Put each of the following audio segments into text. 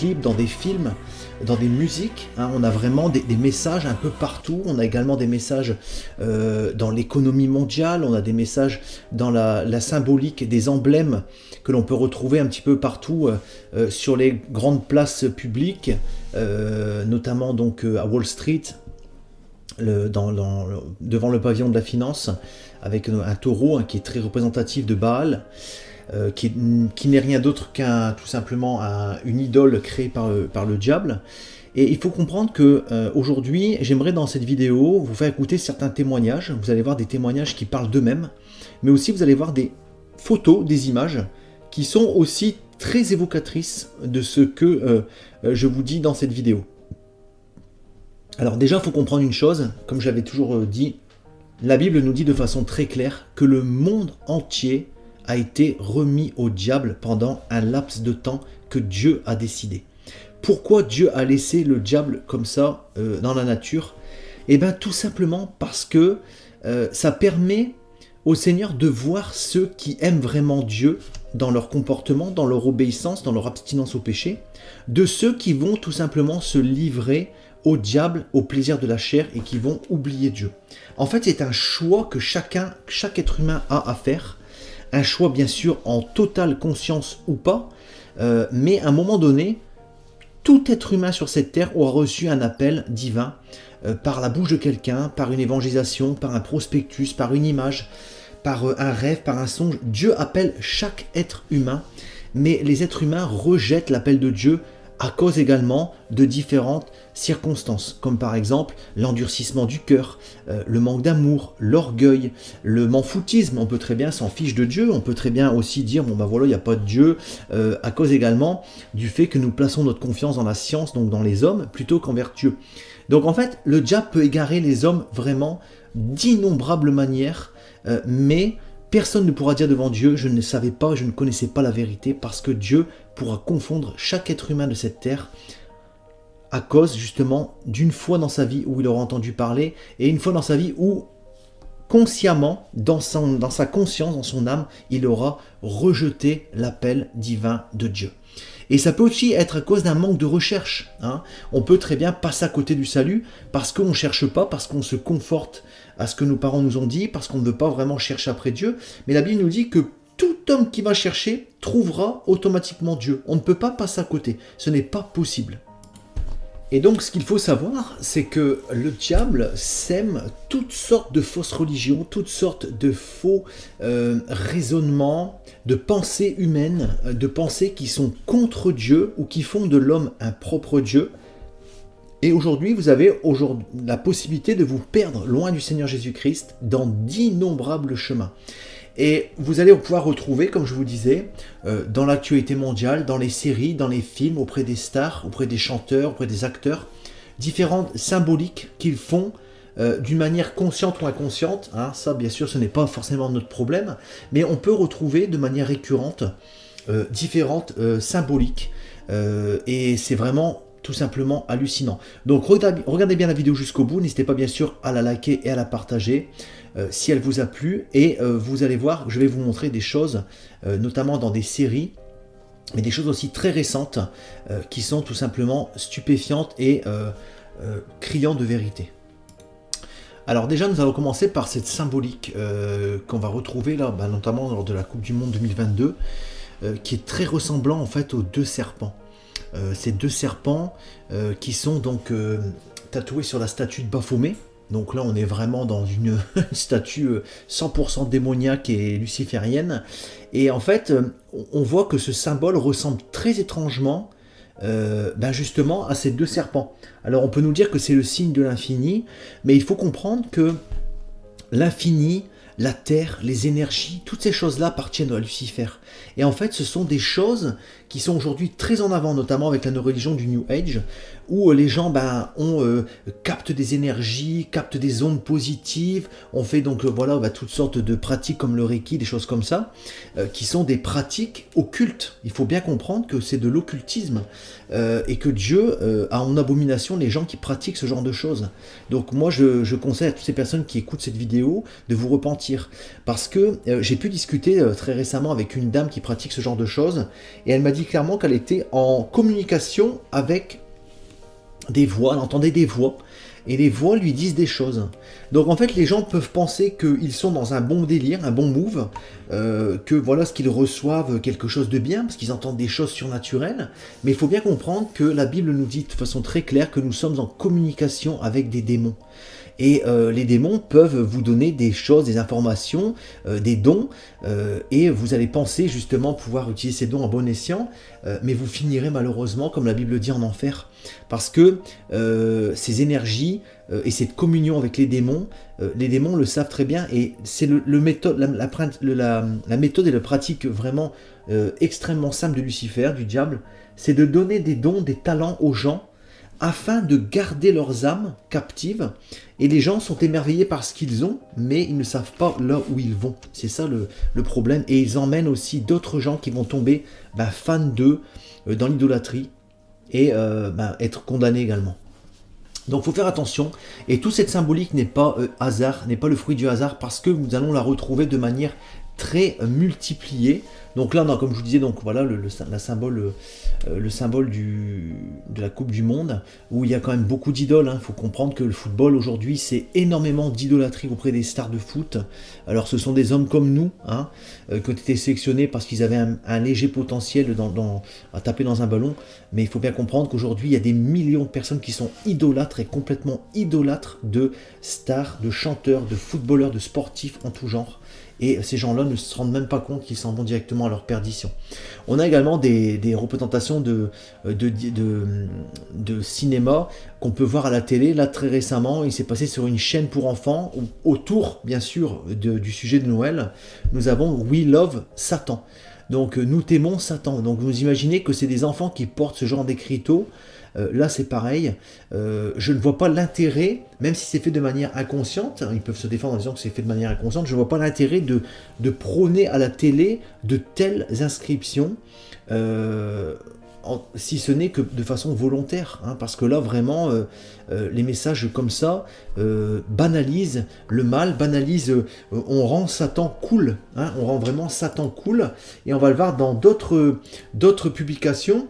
clips, dans des films, dans des musiques. Hein, on a vraiment des messages un peu partout. On a également des messages dans l'économie mondiale. On a des messages dans la symbolique des emblèmes que l'on peut retrouver un petit peu partout sur les grandes places publiques, notamment donc à Wall Street, devant le pavillon de la finance, avec un taureau qui est très représentatif de Baal, qui n'est rien d'autre tout simplement une idole créée par le diable. Et il faut comprendre que aujourd'hui, j'aimerais dans cette vidéo vous faire écouter certains témoignages. Vous allez voir des témoignages qui parlent d'eux-mêmes, mais aussi vous allez voir des photos, des images qui sont aussi très évocatrices de ce que je vous dis dans cette vidéo. Alors déjà, il faut comprendre une chose, comme je l'avais toujours dit, la Bible nous dit de façon très claire que le monde entier a été remis au diable pendant un laps de temps que Dieu a décidé. Pourquoi Dieu a laissé le diable comme ça dans la nature? Eh bien tout simplement parce que ça permet au Seigneur de voir ceux qui aiment vraiment Dieu dans leur comportement, dans leur obéissance, dans leur abstinence au péché, de ceux qui vont tout simplement se livrer au diable, au plaisir de la chair et qui vont oublier Dieu. En fait, c'est un choix que chaque être humain a à faire, un choix bien sûr en totale conscience ou pas, mais à un moment donné, tout être humain sur cette terre aura reçu un appel divin par la bouche de quelqu'un, par une évangélisation, par un prospectus, par une image, par un rêve, par un songe. Dieu appelle chaque être humain, mais les êtres humains rejettent l'appel de Dieu à cause également de différentes circonstances, comme par exemple l'endurcissement du cœur, le manque d'amour, l'orgueil, le m'en-foutisme. On peut très bien s'en fiche de Dieu, on peut très bien aussi dire bon ben voilà, il n'y a pas de Dieu, à cause également du fait que nous plaçons notre confiance dans la science, donc dans les hommes, plutôt qu'envers Dieu. Donc en fait, le diable peut égarer les hommes vraiment d'innombrables manières, mais personne ne pourra dire devant Dieu, je ne savais pas, je ne connaissais pas la vérité, parce que Dieu pourra confondre chaque être humain de cette terre à cause justement d'une fois dans sa vie où il aura entendu parler, et une fois dans sa vie où consciemment, dans sa conscience, dans son âme, il aura rejeté l'appel divin de Dieu. Et ça peut aussi être à cause d'un manque de recherche. Hein. On peut très bien passer à côté du salut parce qu'on ne cherche pas, parce qu'on se conforte à ce que nos parents nous ont dit, parce qu'on ne veut pas vraiment chercher après Dieu. Mais la Bible nous dit que tout homme qui va chercher trouvera automatiquement Dieu. On ne peut pas passer à côté. Ce n'est pas possible. Et donc ce qu'il faut savoir, c'est que le diable sème toutes sortes de fausses religions, toutes sortes de faux raisonnements, de pensées humaines, de pensées qui sont contre Dieu ou qui font de l'homme un propre Dieu. Et aujourd'hui, vous avez la possibilité de vous perdre loin du Seigneur Jésus-Christ dans d'innombrables chemins. Et vous allez pouvoir retrouver, comme je vous disais, dans l'actualité mondiale, dans les séries, dans les films, auprès des stars, auprès des chanteurs, auprès des acteurs, différentes symboliques qu'ils font d'une manière consciente ou inconsciente. Hein, ça, bien sûr, ce n'est pas forcément notre problème, mais on peut retrouver de manière récurrente différentes symboliques. Et c'est vraiment tout simplement hallucinant. Donc regardez bien la vidéo jusqu'au bout, n'hésitez pas bien sûr à la liker et à la partager si elle vous a plu, et vous allez voir, je vais vous montrer des choses, notamment dans des séries, mais des choses aussi très récentes qui sont tout simplement stupéfiantes et criantes de vérité. Alors déjà, nous allons commencer par cette symbolique qu'on va retrouver là, notamment lors de la Coupe du Monde 2022, qui est très ressemblant en fait aux deux serpents. Ces deux serpents qui sont donc tatoués sur la statue de Baphomet. Donc là, on est vraiment dans une statue 100% démoniaque et luciférienne. Et en fait, on voit que ce symbole ressemble très étrangement justement à ces deux serpents. Alors on peut nous dire que c'est le signe de l'infini, mais il faut comprendre que l'infini, la terre, les énergies, toutes ces choses-là appartiennent à Lucifer. Et en fait, ce sont des choses qui sont aujourd'hui très en avant, notamment avec la religion du New Age, où les gens captent des énergies, captent des ondes positives. On fait donc toutes sortes de pratiques comme le Reiki, des choses comme ça, qui sont des pratiques occultes. Il faut bien comprendre que c'est de l'occultisme et que Dieu a en abomination les gens qui pratiquent ce genre de choses. Donc moi, je conseille à toutes ces personnes qui écoutent cette vidéo de vous repentir mentir. Parce que j'ai pu discuter très récemment avec une dame qui pratique ce genre de choses, et elle m'a dit clairement qu'elle était en communication avec des voix, elle entendait des voix, et les voix lui disent des choses. Donc en fait, les gens peuvent penser qu'ils sont dans un bon délire, un bon move, que voilà ce qu'ils reçoivent quelque chose de bien, parce qu'ils entendent des choses surnaturelles, mais il faut bien comprendre que la Bible nous dit de façon très claire que nous sommes en communication avec des démons. Et les démons peuvent vous donner des choses, des informations, des dons, et vous allez penser justement pouvoir utiliser ces dons à bon escient, mais vous finirez malheureusement, comme la Bible dit, en enfer. Parce que ces énergies et cette communion avec les démons le savent très bien, et c'est la méthode et la pratique vraiment extrêmement simple de Lucifer, du diable, c'est de donner des dons, des talents aux gens, afin de garder leurs âmes captives, et les gens sont émerveillés par ce qu'ils ont, mais ils ne savent pas là où ils vont. C'est ça le problème, et ils emmènent aussi d'autres gens qui vont tomber fans d'eux dans l'idolâtrie, et être condamnés également. Donc il faut faire attention, et toute cette symbolique n'est pas hasard, n'est pas le fruit du hasard, parce que nous allons la retrouver de manière très multipliée. Donc là, comme je vous disais, donc voilà le symbole de la Coupe du Monde, où il y a quand même beaucoup d'idoles. Il faut comprendre que le football aujourd'hui, c'est énormément d'idolâtrie auprès des stars de foot. Alors ce sont des hommes comme nous, qui ont été sélectionnés parce qu'ils avaient un léger potentiel à taper dans un ballon. Mais il faut bien comprendre qu'aujourd'hui, il y a des millions de personnes qui sont idolâtres et complètement idolâtres de stars, de chanteurs, de footballeurs, de sportifs en tout genre. Et ces gens-là ne se rendent même pas compte qu'ils s'en vont directement à leur perdition. On a également des représentations de cinéma qu'on peut voir à la télé. Là, très récemment, il s'est passé sur une chaîne pour enfants, où, autour, bien sûr, du sujet de Noël, nous avons We Love Satan. Donc, nous t'aimons Satan. Donc, vous imaginez que c'est des enfants qui portent ce genre d'écriteau. Là, c'est pareil. Je ne vois pas l'intérêt, même si c'est fait de manière inconsciente, ils peuvent se défendre en disant que c'est fait de manière inconsciente, je ne vois pas l'intérêt de prôner à la télé de telles inscriptions, si ce n'est que de façon volontaire, parce que là, vraiment, les messages comme ça banalisent le mal, on rend Satan cool, on rend vraiment Satan cool, et on va le voir dans d'autres publications.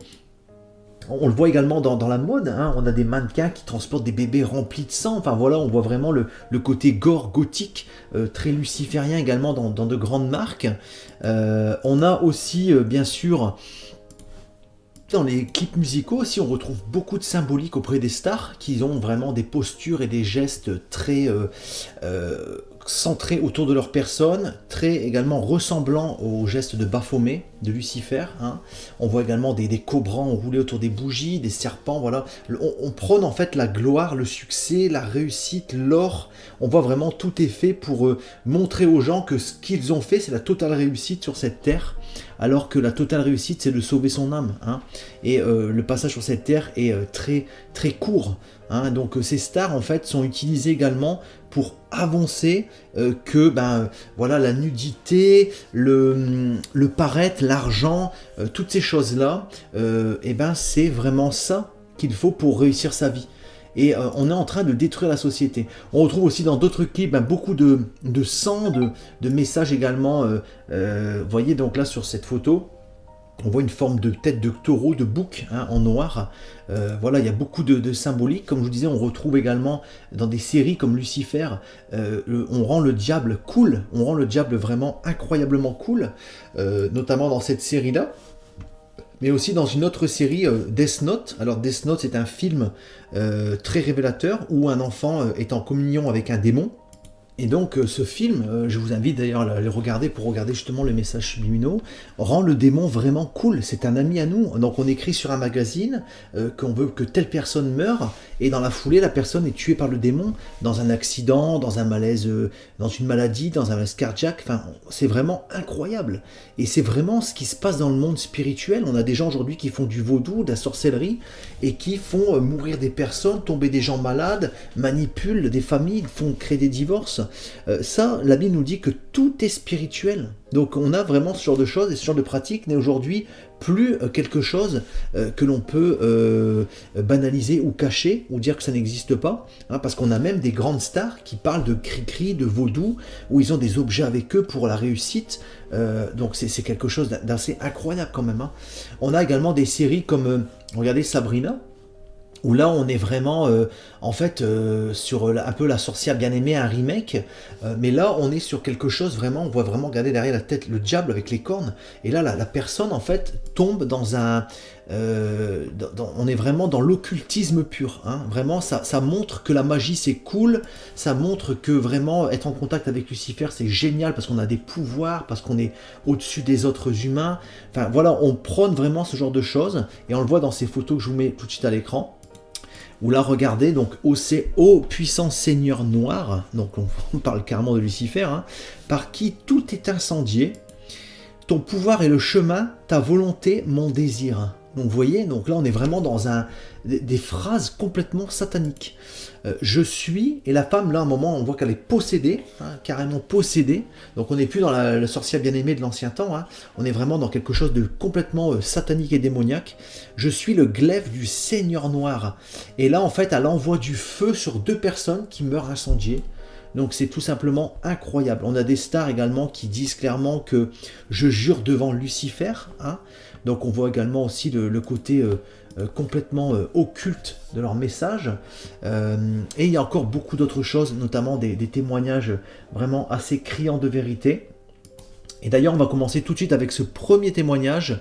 On le voit également dans la mode, on a des mannequins qui transportent des bébés remplis de sang, enfin voilà, on voit vraiment le côté gore gothique, très luciférien également dans de grandes marques. On a aussi, bien sûr, dans les clips musicaux aussi, on retrouve beaucoup de symbolique auprès des stars, qui ont vraiment des postures et des gestes très centrés autour de leur personne, très également ressemblant aux gestes de Baphomet, de Lucifer. On voit également des cobras enroulés autour des bougies, des serpents, voilà. On prône en fait la gloire, le succès, la réussite, l'or. On voit vraiment tout est fait pour montrer aux gens que ce qu'ils ont fait, c'est la totale réussite sur cette terre, alors que la totale réussite, c'est de sauver son âme. Et le passage sur cette terre est très, très court. Donc ces stars en fait sont utilisées également pour avancer que voilà, la nudité, le paraître, l'argent, toutes ces choses-là, c'est vraiment ça qu'il faut pour réussir sa vie. Et on est en train de détruire la société. On retrouve aussi dans d'autres clips beaucoup de sang, de messages également. Vous voyez donc là sur cette photo, on voit une forme de tête de taureau, de bouc en noir. Voilà, il y a beaucoup de symbolique. Comme je vous disais, on retrouve également dans des séries comme Lucifer, on rend le diable cool, on rend le diable vraiment incroyablement cool, notamment dans cette série-là. Mais aussi dans une autre série, Death Note. Alors Death Note, c'est un film très révélateur où un enfant est en communion avec un démon. Et donc ce film, je vous invite d'ailleurs à le regarder pour regarder justement les messages subliminaux, rend le démon vraiment cool, c'est un ami à nous. Donc on écrit sur un magazine qu'on veut que telle personne meure, et dans la foulée la personne est tuée par le démon, dans un accident, dans un malaise, dans une maladie, dans un malaise cardiaque, enfin c'est vraiment incroyable. Et c'est vraiment ce qui se passe dans le monde spirituel. On a des gens aujourd'hui qui font du vaudou, de la sorcellerie, et qui font mourir des personnes, tomber des gens malades, manipulent des familles, font créer des divorces. Ça, la Bible nous dit que tout est spirituel. Donc on a vraiment ce genre de choses et ce genre de pratique n'est aujourd'hui plus quelque chose que l'on peut banaliser ou cacher ou dire que ça n'existe pas, hein, parce qu'on a même des grandes stars qui parlent de cri-cri, de vaudou, où ils ont des objets avec eux pour la réussite, donc c'est quelque chose d'assez incroyable quand même. Hein. On a également des séries comme, regardez Sabrina, où là on est vraiment sur un peu La sorcière bien-aimée, un remake, mais là on est sur quelque chose vraiment, on voit vraiment regarder derrière la tête le diable avec les cornes, et là la personne en fait tombe dans un... on est vraiment dans l'occultisme pur, hein. Vraiment ça montre que la magie c'est cool, ça montre que vraiment être en contact avec Lucifer c'est génial parce qu'on a des pouvoirs, parce qu'on est au-dessus des autres humains, enfin voilà, on prône vraiment ce genre de choses, et on le voit dans ces photos que je vous mets tout de suite à l'écran. Où là, regardez, donc, ô puissant Seigneur noir, donc on parle carrément de Lucifer, hein, par qui tout est incendié, ton pouvoir est le chemin, ta volonté, mon désir. Donc vous voyez, donc là on est vraiment dans des phrases complètement sataniques. Je suis, et la femme là à un moment on voit qu'elle est possédée, hein, carrément possédée, donc on n'est plus dans la sorcière bien-aimée de l'ancien temps, hein, on est vraiment dans quelque chose de complètement satanique et démoniaque. Je suis le glaive du Seigneur noir. Et là en fait elle envoie du feu sur 2 personnes qui meurent incendiées. Donc c'est tout simplement incroyable. On a des stars également qui disent clairement que je jure devant Lucifer, hein. Donc on voit également aussi le côté complètement occulte de leur message. Et il y a encore beaucoup d'autres choses, notamment des témoignages vraiment assez criants de vérité. Et d'ailleurs on va commencer tout de suite avec ce premier témoignage.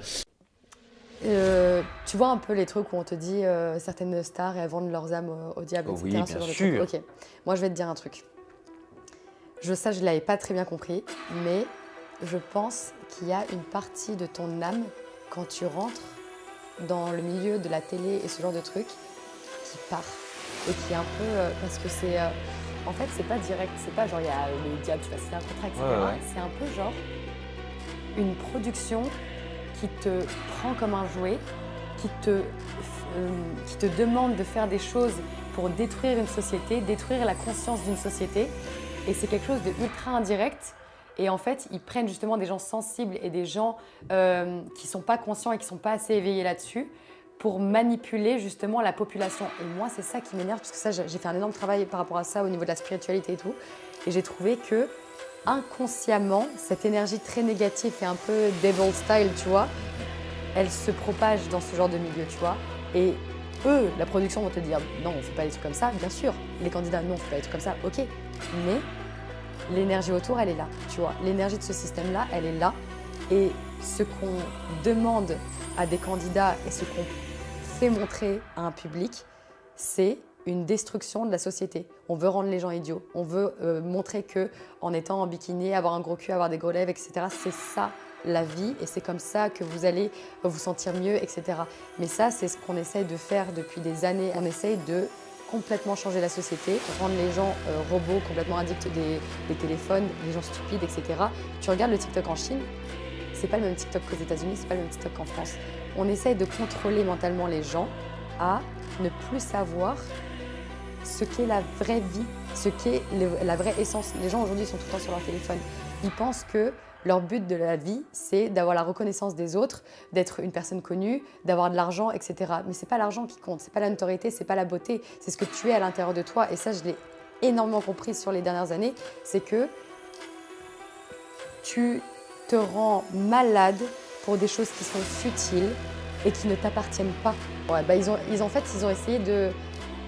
Tu vois un peu les trucs où on te dit certaines stars elles vendent leurs âmes au diable, etc. Oui, bien ce genre de sûr. trucs. Ok, moi je vais te dire un truc. Je ne l'avais pas très bien compris, mais je pense qu'il y a une partie de ton âme, quand tu rentres dans le milieu de la télé et ce genre de trucs, qui part. Et qui est un peu... parce que c'est... en fait, c'est pas direct, c'est pas genre il y a le diable, tu vas signer un contrat, etc. Ouais. C'est un peu genre une production qui te prend comme un jouet, qui te demande de faire des choses pour détruire une société, détruire la conscience d'une société. Et c'est quelque chose de ultra indirect. Et en fait, ils prennent justement des gens sensibles et des gens qui ne sont pas conscients et qui ne sont pas assez éveillés là-dessus pour manipuler justement la population. Et moi, c'est ça qui m'énerve, parce que ça, j'ai fait un énorme travail par rapport à ça au niveau de la spiritualité et tout. Et j'ai trouvé que inconsciemment, cette énergie très négative et un peu devil style, tu vois, elle se propage dans ce genre de milieu, tu vois. Et eux, la production, vont te dire non, on ne fait pas des trucs comme ça, bien sûr. Les candidats, non, on ne fait pas des trucs comme ça, ok. Mais l'énergie autour, elle est là, tu vois. L'énergie de ce système-là, elle est là. Et ce qu'on demande à des candidats et ce qu'on fait montrer à un public, c'est une destruction de la société. On veut rendre les gens idiots. On veut montrer qu'en étant en bikini, avoir un gros cul, avoir des gros lèvres, etc., c'est ça la vie et c'est comme ça que vous allez vous sentir mieux, etc. Mais ça, c'est ce qu'on essaye de faire depuis des années. On essaye de complètement changer la société, rendre les gens robots, complètement addicts des téléphones, les gens stupides, etc. Tu regardes le TikTok en Chine, c'est pas le même TikTok qu'aux États-Unis, c'est pas le même TikTok qu'en France. On essaye de contrôler mentalement les gens à ne plus savoir ce qu'est la vraie vie, ce qu'est la vraie essence. Les gens aujourd'hui sont tout le temps sur leur téléphone. Ils pensent que leur but de la vie, c'est d'avoir la reconnaissance des autres, d'être une personne connue, d'avoir de l'argent, etc. Mais c'est pas l'argent qui compte, c'est pas la notoriété, c'est pas la beauté, c'est ce que tu es à l'intérieur de toi. Et ça, je l'ai énormément compris sur les dernières années, c'est que tu te rends malade pour des choses qui sont futiles et qui ne t'appartiennent pas. Ouais, bah ils ont essayé de...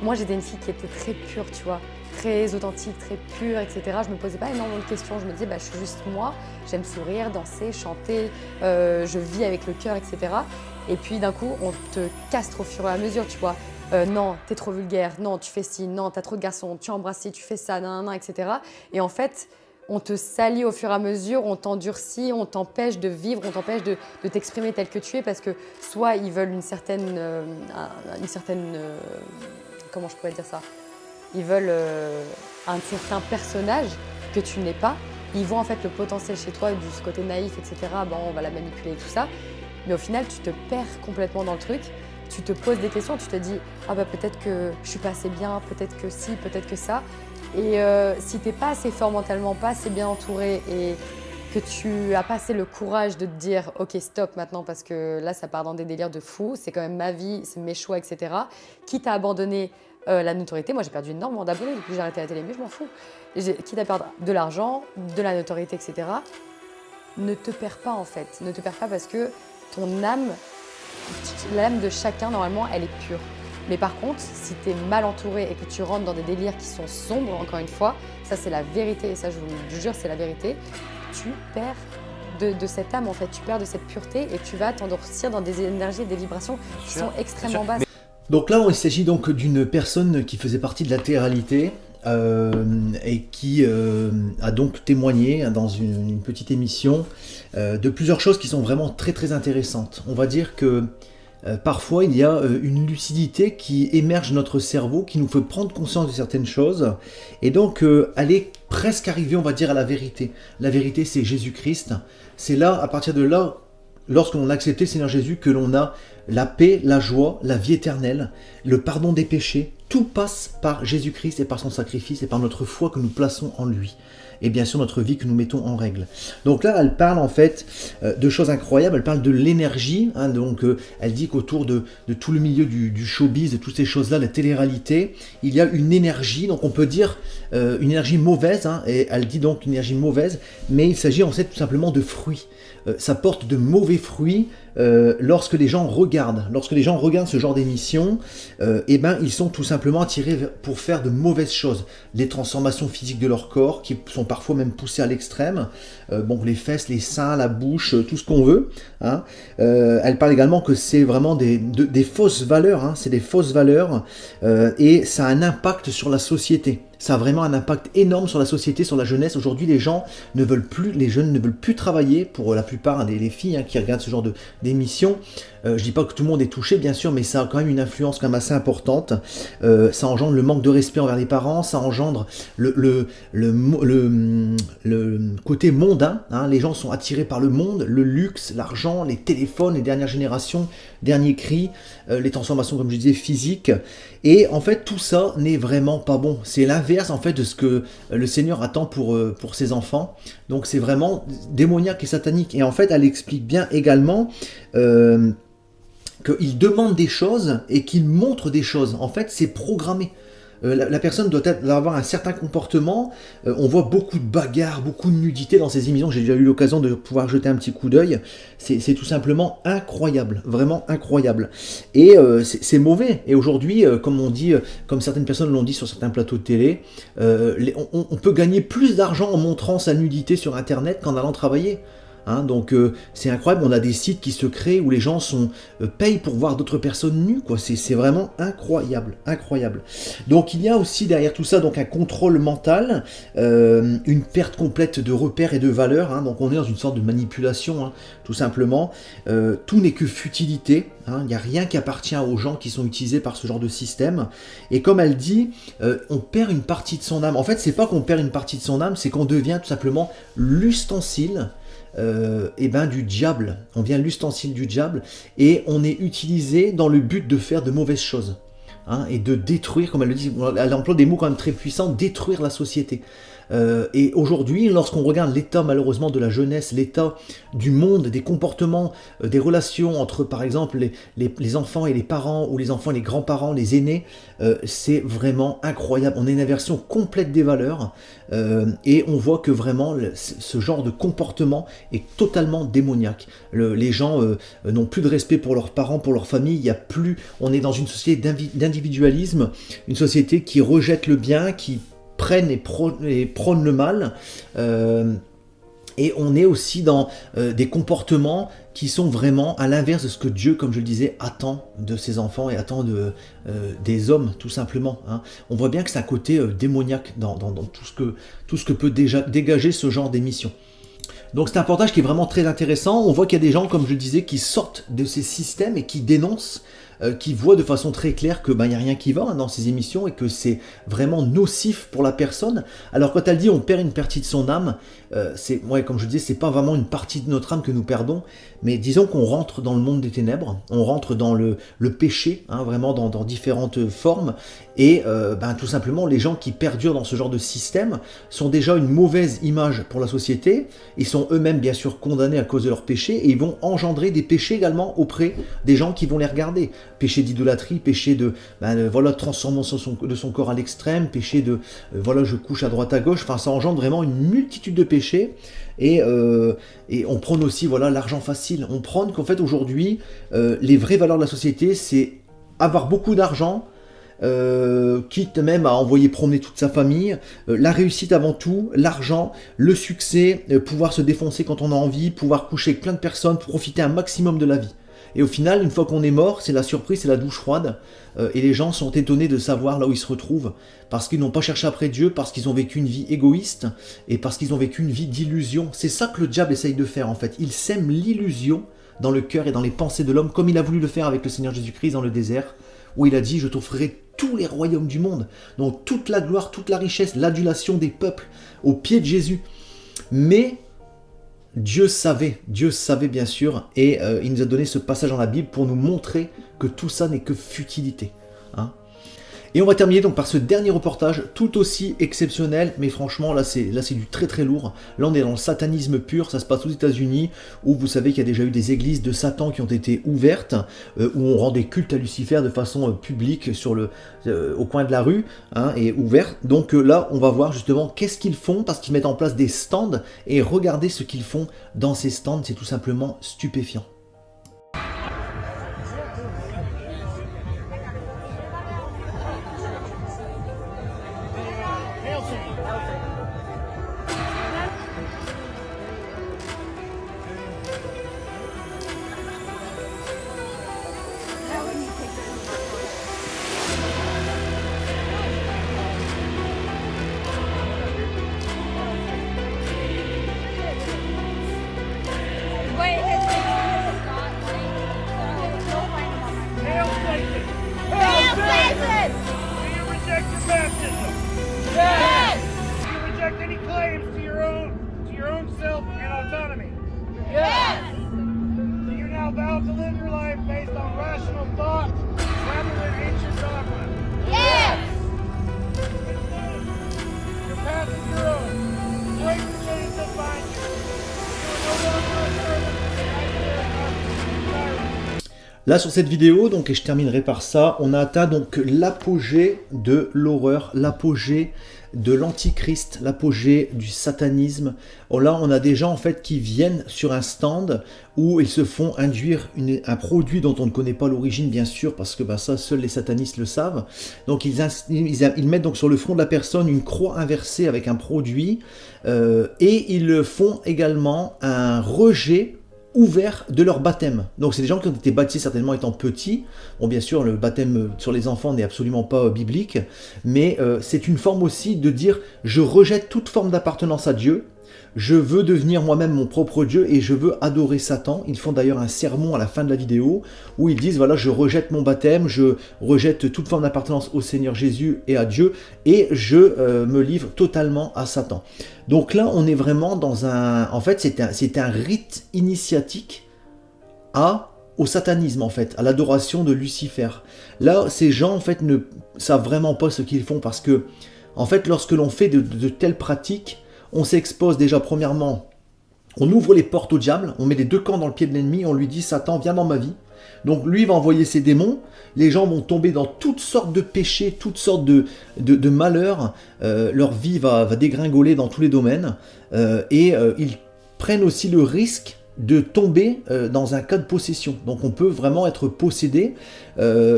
Moi, j'étais une fille qui était très pure, tu vois, très authentique, très pure, etc. Je me posais pas énormément de questions. Je me disais, je suis juste moi, j'aime sourire, danser, chanter, je vis avec le cœur, etc. Et puis d'un coup, on te castre au fur et à mesure, tu vois. Non, t'es trop vulgaire, non, tu fais ci, non, t'as trop de garçons, tu embrasses ci, tu fais ça, nan, etc. Et en fait, on te salit au fur et à mesure, on t'endurcit, on t'empêche de vivre, on t'empêche de t'exprimer tel que tu es, parce que soit ils veulent une certaine comment je pourrais dire ça ? Ils veulent un certain personnage que tu n'es pas. Ils voient en fait le potentiel chez toi, du côté naïf, etc. On va la manipuler et tout ça. Mais au final, tu te perds complètement dans le truc. Tu te poses des questions, tu te dis « Ah peut-être que je suis pas assez bien, peut-être que si, peut-être que ça ». Et si tu n'es pas assez fort mentalement, pas assez bien entouré et que tu as pas assez le courage de te dire « Ok, stop maintenant parce que là, ça part dans des délires de fou, c'est quand même ma vie, c'est mes choix, etc. » Quitte à abandonner la notoriété, moi j'ai perdu énormément d'abonnés depuis que j'ai arrêté la télé, mais je m'en fous. Quitte à perdre de l'argent, de la notoriété, etc. Ne te perds pas en fait. Ne te perds pas parce que ton âme, l'âme de chacun, normalement, elle est pure. Mais par contre, si tu es mal entouré et que tu rentres dans des délires qui sont sombres, encore une fois, ça c'est la vérité, et ça je vous le jure, c'est la vérité, tu perds de cette âme en fait, tu perds de cette pureté et tu vas t'endorcir dans des énergies et des vibrations qui sont extrêmement basses. Donc là, il s'agit donc d'une personne qui faisait partie de la télé-réalité et qui a donc témoigné dans une petite émission de plusieurs choses qui sont vraiment très très intéressantes. On va dire que parfois, il y a une lucidité qui émerge de notre cerveau, qui nous fait prendre conscience de certaines choses, et donc aller presque arriver, on va dire, à la vérité. La vérité, c'est Jésus-Christ. C'est là, à partir de là, lorsque l'on a accepté le Seigneur Jésus, que l'on a la paix, la joie, la vie éternelle, le pardon des péchés. Tout passe par Jésus-Christ et par son sacrifice et par notre foi que nous plaçons en lui. Et bien sûr notre vie que nous mettons en règle. Donc là, elle parle en fait de choses incroyables, elle parle de l'énergie, hein, donc elle dit qu'autour de tout le milieu du showbiz, de toutes ces choses-là, la télé-réalité, il y a une énergie, donc on peut dire une énergie mauvaise, hein, et elle dit donc une énergie mauvaise, mais il s'agit en fait tout simplement de fruits. Ça porte de mauvais fruits lorsque les gens regardent. Lorsque les gens regardent ce genre d'émission, eh ben, ils sont tout simplement attirés pour faire de mauvaises choses. Les transformations physiques de leur corps, qui sont parfois même poussées à l'extrême. Bon, les fesses, les seins, la bouche, tout ce qu'on veut. Hein. Elle parle également que c'est vraiment des fausses valeurs. Hein. C'est des fausses valeurs et ça a un impact sur la société. Ça a vraiment un impact énorme sur la société, sur la jeunesse. Aujourd'hui, les jeunes ne veulent plus travailler, pour la plupart des filles qui regardent ce genre d'émissions. Je dis pas que tout le monde est touché, bien sûr, mais ça a quand même une influence quand même assez importante. Ça engendre le manque de respect envers les parents, ça engendre le côté mondain. Hein. Les gens sont attirés par le monde, le luxe, l'argent, les téléphones, les dernières générations, derniers cris, les transformations, comme je disais, physiques. Et en fait, tout ça n'est vraiment pas bon. C'est l'inverse en fait de ce que le Seigneur attend pour ses enfants. Donc c'est vraiment démoniaque et satanique. Et en fait, elle explique bien également qu'il demande des choses et qu'il montre des choses. En fait, c'est programmé. La personne doit avoir un certain comportement. On voit beaucoup de bagarres, beaucoup de nudité dans ces émissions. J'ai déjà eu l'occasion de pouvoir jeter un petit coup d'œil. C'est tout simplement incroyable, vraiment incroyable. Et c'est mauvais. Et aujourd'hui, comme on dit, comme certaines personnes l'ont dit sur certains plateaux de télé, on peut gagner plus d'argent en montrant sa nudité sur Internet qu'en allant travailler. Hein, donc c'est incroyable, on a des sites qui se créent où les gens payent pour voir d'autres personnes nues, quoi. C'est vraiment incroyable, incroyable. Donc il y a aussi derrière tout ça donc un contrôle mental, une perte complète de repères et de valeurs, hein. Donc on est dans une sorte de manipulation, hein, tout simplement. Tout n'est que futilité, hein. Il n'y a rien qui appartient aux gens qui sont utilisés par ce genre de système. Et comme elle dit, on perd une partie de son âme. En fait, c'est pas qu'on perd une partie de son âme, c'est qu'on devient tout simplement l'ustensile du diable. On devient l'ustensile du diable et on est utilisé dans le but de faire de mauvaises choses, hein, et de détruire, comme elle le dit, elle emploie des mots quand même très puissants, détruire la société. Et aujourd'hui, lorsqu'on regarde l'état malheureusement de la jeunesse, l'état du monde, des comportements, des relations entre par exemple les enfants et les parents, ou les enfants et les grands-parents, les aînés, c'est vraiment incroyable. On a une inversion complète des valeurs et on voit que vraiment ce genre de comportement est totalement démoniaque. Les gens n'ont plus de respect pour leurs parents, pour leur famille. Il y a plus, on est dans une société d'individualisme, une société qui rejette le bien, qui prennent et prônent le mal, et on est aussi dans des comportements qui sont vraiment à l'inverse de ce que Dieu, comme je le disais, attend de ses enfants et attend des hommes, tout simplement, hein. On voit bien que c'est un côté démoniaque dans tout ce que peut déjà dégager ce genre d'émission. Donc c'est un reportage qui est vraiment très intéressant. On voit qu'il y a des gens, comme je le disais, qui sortent de ces systèmes et qui dénoncent, qui voient de façon très claire que il y a rien qui va, hein, dans ces émissions, et que c'est vraiment nocif pour la personne. Alors quand elle dit on perd une partie de son âme, comme je disais, c'est pas vraiment une partie de notre âme que nous perdons, mais disons qu'on rentre dans le monde des ténèbres, on rentre dans le péché, hein, vraiment dans différentes formes, Et tout simplement, les gens qui perdurent dans ce genre de système sont déjà une mauvaise image pour la société. Ils sont eux-mêmes bien sûr condamnés à cause de leurs péchés et ils vont engendrer des péchés également auprès des gens qui vont les regarder. Péché d'idolâtrie, péché de transformation de son corps à l'extrême, péché de je couche à droite à gauche. Enfin, ça engendre vraiment une multitude de péchés. Et on prône aussi l'argent facile. On prône qu'en fait aujourd'hui, les vraies valeurs de la société, c'est avoir beaucoup d'argent, quitte même à envoyer promener toute sa famille, la réussite avant tout, l'argent, le succès, pouvoir se défoncer quand on a envie, pouvoir coucher avec plein de personnes, profiter un maximum de la vie. Et au final, une fois qu'on est mort, c'est la surprise, c'est la douche froide, et les gens sont étonnés de savoir là où ils se retrouvent, parce qu'ils n'ont pas cherché après Dieu, parce qu'ils ont vécu une vie égoïste, et parce qu'ils ont vécu une vie d'illusion. C'est ça que le diable essaye de faire en fait, il sème l'illusion dans le cœur et dans les pensées de l'homme, comme il a voulu le faire avec le Seigneur Jésus-Christ dans le désert, où il a dit « Je t'offrirai tous les royaumes du monde », donc toute la gloire, toute la richesse, l'adulation des peuples, au pied de Jésus. Mais Dieu savait bien sûr, et il nous a donné ce passage dans la Bible pour nous montrer que tout ça n'est que futilité. Hein. Et on va terminer donc par ce dernier reportage, tout aussi exceptionnel, mais franchement, là c'est du très très lourd. Là on est dans le satanisme pur, ça se passe aux États-Unis, où vous savez qu'il y a déjà eu des églises de Satan qui ont été ouvertes, où on rend des cultes à Lucifer de façon publique au coin de la rue, hein, et ouvert. Donc là on va voir justement qu'est-ce qu'ils font, parce qu'ils mettent en place des stands, et regardez ce qu'ils font dans ces stands, c'est tout simplement stupéfiant. Là sur cette vidéo, donc, et je terminerai par ça, on a atteint donc l'apogée de l'horreur, l'apogée de l'antichrist, l'apogée du satanisme. Oh, là on a des gens en fait qui viennent sur un stand où ils se font induire un produit dont on ne connaît pas l'origine bien sûr, parce que ça seuls les satanistes le savent. Donc ils mettent donc sur le front de la personne une croix inversée avec un produit, et ils font également un rejet ouvert de leur baptême. Donc c'est des gens qui ont été baptisés certainement étant petits. Bon, bien sûr, le baptême sur les enfants n'est absolument pas biblique, mais c'est une forme aussi de dire « je rejette toute forme d'appartenance à Dieu, je veux devenir moi-même mon propre Dieu et je veux adorer Satan ». Ils font d'ailleurs un sermon à la fin de la vidéo où ils disent « voilà, je rejette mon baptême, je rejette toute forme d'appartenance au Seigneur Jésus et à Dieu et je me livre totalement à Satan ». Donc là, on est vraiment dans un... En fait, c'est un rite initiatique au satanisme, en fait, à l'adoration de Lucifer. Là, ces gens, en fait, ne savent vraiment pas ce qu'ils font parce que, en fait, lorsque l'on fait de telles pratiques, on s'expose déjà, premièrement, on ouvre les portes au diable, on met les deux camps dans le pied de l'ennemi, on lui dit « Satan, viens dans ma vie ». Donc lui va envoyer ses démons, les gens vont tomber dans toutes sortes de péchés, toutes sortes de malheurs, leur vie va dégringoler dans tous les domaines, et ils prennent aussi le risque de tomber dans un cas de possession. Donc on peut vraiment être possédé,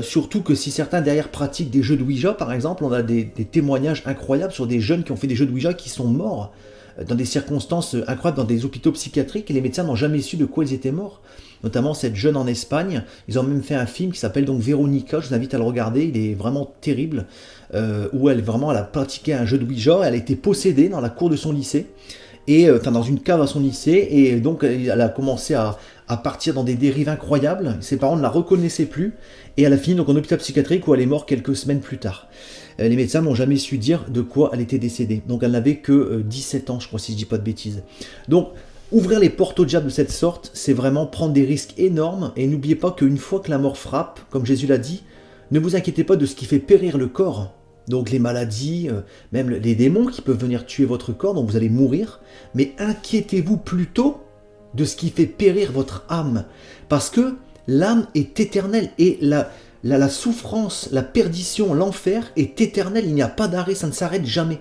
surtout que si certains derrière pratiquent des jeux de Ouija par exemple, on a des témoignages incroyables sur des jeunes qui ont fait des jeux de Ouija qui sont morts dans des circonstances incroyables, dans des hôpitaux psychiatriques, et les médecins n'ont jamais su de quoi ils étaient morts. Notamment cette jeune en Espagne, ils ont même fait un film qui s'appelle donc Véronica, je vous invite à le regarder, il est vraiment terrible, où elle a pratiqué un jeu de Ouija, elle a été possédée dans la cour de son lycée, et dans une cave à son lycée, et donc elle a commencé à partir dans des dérives incroyables, ses parents ne la reconnaissaient plus, et elle a fini donc en hôpital psychiatrique où elle est morte quelques semaines plus tard. Les médecins n'ont jamais su dire de quoi elle était décédée, donc elle n'avait que 17 ans je crois si je dis pas de bêtises. Donc ouvrir les portes au diable de cette sorte, c'est vraiment prendre des risques énormes, et n'oubliez pas qu'une fois que la mort frappe, comme Jésus l'a dit, Ne vous inquiétez pas de ce qui fait périr le corps, donc les maladies, même les démons qui peuvent venir tuer votre corps, dont vous allez mourir, mais inquiétez-vous plutôt de ce qui fait périr votre âme, parce que l'âme est éternelle et la souffrance, la perdition, l'enfer est éternel, il n'y a pas d'arrêt, ça ne s'arrête jamais.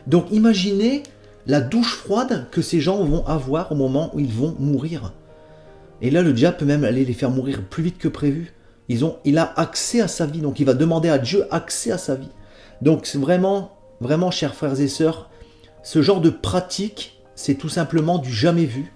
Donc imaginez la douche froide que ces gens vont avoir au moment où ils vont mourir. Et là, le diable peut même aller les faire mourir plus vite que prévu. Il a accès à sa vie, donc il va demander à Dieu accès à sa vie. Donc vraiment, vraiment, chers frères et sœurs, ce genre de pratique, c'est tout simplement du jamais vu.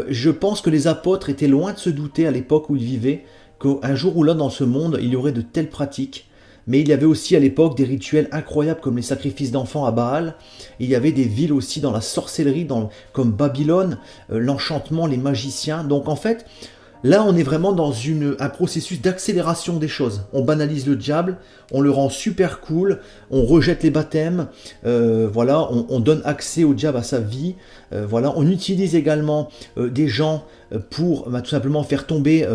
Je pense que les apôtres étaient loin de se douter à l'époque où ils vivaient qu'un jour ou l'autre dans ce monde, il y aurait de telles pratiques. Mais il y avait aussi à l'époque des rituels incroyables comme les sacrifices d'enfants à Baal. Il y avait des villes aussi dans la sorcellerie, comme Babylone, l'enchantement, les magiciens. Donc en fait, là on est vraiment dans un processus d'accélération des choses. On banalise le diable, on le rend super cool, on rejette les baptêmes, voilà, on donne accès au diable à sa vie. Voilà, on utilise également des gens pour tout simplement faire tomber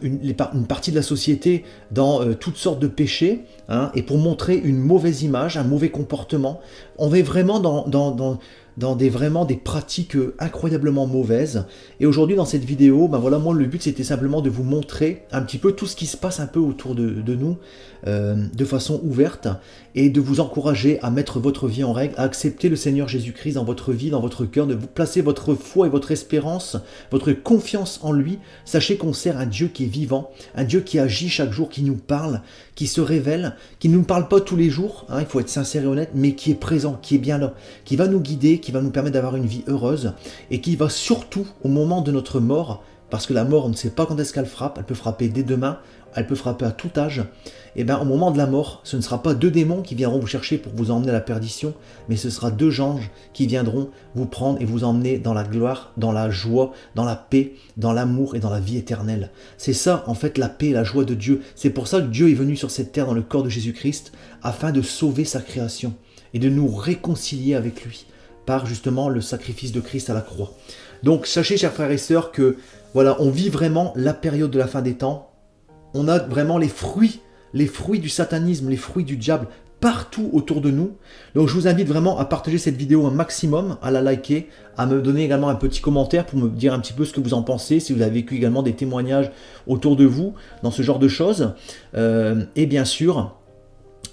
une partie de la société dans toutes sortes de péchés, hein, et pour montrer une mauvaise image, un mauvais comportement. On est vraiment dans des pratiques incroyablement mauvaises. Et aujourd'hui dans cette vidéo, voilà, moi le but c'était simplement de vous montrer un petit peu tout ce qui se passe un peu autour de nous, de façon ouverte, et de vous encourager à mettre votre vie en règle, à accepter le Seigneur Jésus-Christ dans votre vie, dans votre cœur, de vous placer votre foi et votre espérance, votre confiance en lui. Sachez qu'on sert un Dieu qui est vivant, un Dieu qui agit chaque jour, qui nous parle, qui se révèle, qui ne nous parle pas tous les jours, hein, il faut être sincère et honnête, mais qui est présent, qui est bien là, qui va nous guider, qui va nous permettre d'avoir une vie heureuse, et qui va surtout, au moment de notre mort, parce que la mort, on ne sait pas quand est-ce qu'elle frappe, elle peut frapper dès demain, elle peut frapper à tout âge, et bien au moment de la mort, ce ne sera pas 2 démons qui viendront vous chercher pour vous emmener à la perdition, mais ce sera 2 anges qui viendront vous prendre et vous emmener dans la gloire, dans la joie, dans la paix, dans l'amour et dans la vie éternelle. C'est ça en fait la paix et la joie de Dieu. C'est pour ça que Dieu est venu sur cette terre dans le corps de Jésus-Christ, afin de sauver sa création et de nous réconcilier avec lui, par justement le sacrifice de Christ à la croix. Donc sachez, chers frères et sœurs, que voilà, on vit vraiment la période de la fin des temps. On a vraiment les fruits du satanisme, les fruits du diable partout autour de nous. Donc je vous invite vraiment à partager cette vidéo un maximum, à la liker, à me donner également un petit commentaire pour me dire un petit peu ce que vous en pensez, si vous avez vécu également des témoignages autour de vous dans ce genre de choses. Et bien sûr,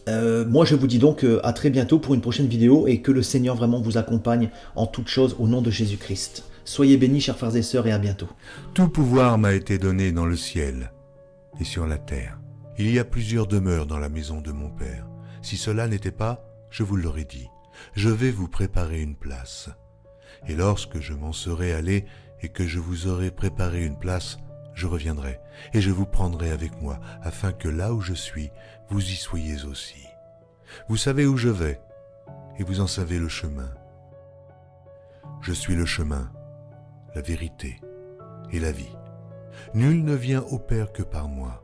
moi je vous dis donc à très bientôt pour une prochaine vidéo, et que le Seigneur vraiment vous accompagne en toutes choses au nom de Jésus-Christ. Soyez bénis, chers frères et sœurs, et à bientôt. Tout pouvoir m'a été donné dans le ciel et sur la terre. Il y a plusieurs demeures dans la maison de mon Père. Si cela n'était pas, je vous l'aurais dit. Je vais vous préparer une place. Et lorsque je m'en serai allé et que je vous aurai préparé une place, je reviendrai et je vous prendrai avec moi, afin que là où je suis, vous y soyez aussi. Vous savez où je vais, et vous en savez le chemin. Je suis le chemin, la vérité et la vie. Nul ne vient au Père que par moi.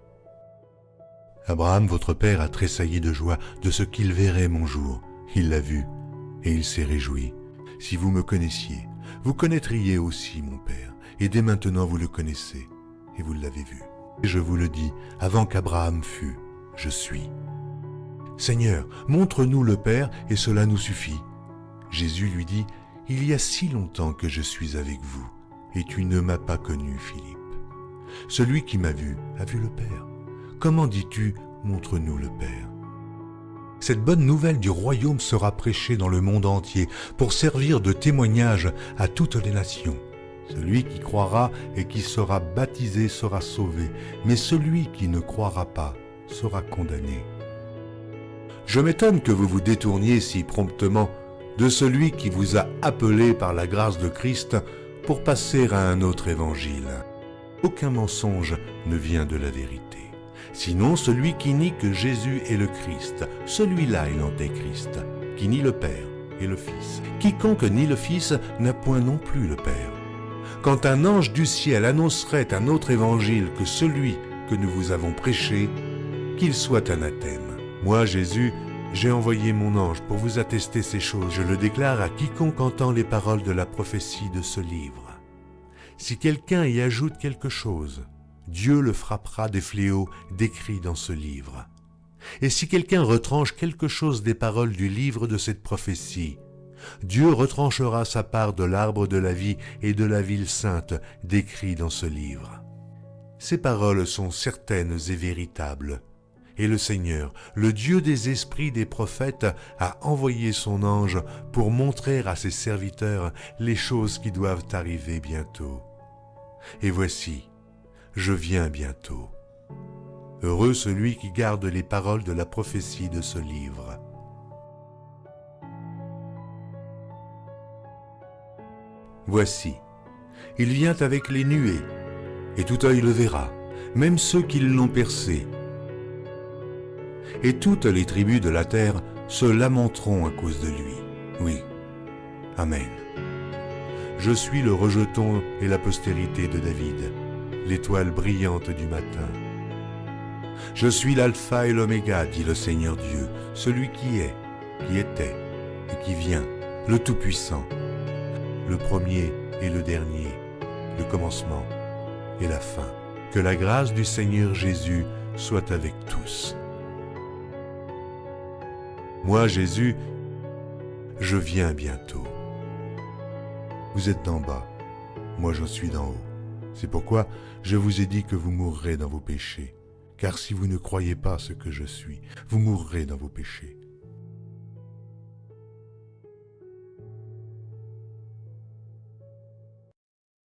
Abraham, votre père, a tressailli de joie de ce qu'il verrait mon jour. Il l'a vu, et il s'est réjoui. Si vous me connaissiez, vous connaîtriez aussi mon Père, et dès maintenant vous le connaissez, et vous l'avez vu. Et je vous le dis, avant qu'Abraham fût, je suis. Seigneur, montre-nous le Père, et cela nous suffit. Jésus lui dit, il y a si longtemps que je suis avec vous, et tu ne m'as pas connu, Philippe. Celui qui m'a vu a vu le Père. Comment dis-tu, montre-nous le Père? Cette bonne nouvelle du royaume sera prêchée dans le monde entier pour servir de témoignage à toutes les nations. Celui qui croira et qui sera baptisé sera sauvé, mais celui qui ne croira pas sera condamné. Je m'étonne que vous vous détourniez si promptement de celui qui vous a appelé par la grâce de Christ pour passer à un autre évangile. Aucun mensonge ne vient de la vérité. Sinon celui qui nie que Jésus est le Christ, celui-là est l'antéchrist, qui nie le Père et le Fils. Quiconque nie le Fils n'a point non plus le Père. Quand un ange du ciel annoncerait un autre évangile que celui que nous vous avons prêché, qu'il soit anathème. Moi, Jésus, j'ai envoyé mon ange pour vous attester ces choses. Je le déclare à quiconque entend les paroles de la prophétie de ce livre. Si quelqu'un y ajoute quelque chose, Dieu le frappera des fléaux décrits dans ce livre. Et si quelqu'un retranche quelque chose des paroles du livre de cette prophétie, Dieu retranchera sa part de l'arbre de la vie et de la ville sainte décrit dans ce livre. Ces paroles sont certaines et véritables. Et le Seigneur, le Dieu des esprits des prophètes, a envoyé son ange pour montrer à ses serviteurs les choses qui doivent arriver bientôt. Et voici, je viens bientôt. Heureux celui qui garde les paroles de la prophétie de ce livre. Voici, il vient avec les nuées, et tout œil le verra, même ceux qui l'ont percé. Et toutes les tribus de la terre se lamenteront à cause de lui. Oui, Amen. Je suis le rejeton et la postérité de David, l'étoile brillante du matin. Je suis l'alpha et l'oméga, dit le Seigneur Dieu, celui qui est, qui était et qui vient, le Tout-Puissant, le premier et le dernier, le commencement et la fin. Que la grâce du Seigneur Jésus soit avec tous. Moi, Jésus, je viens bientôt. Vous êtes d'en bas, moi je suis d'en haut. C'est pourquoi je vous ai dit que vous mourrez dans vos péchés. Car si vous ne croyez pas ce que je suis, vous mourrez dans vos péchés.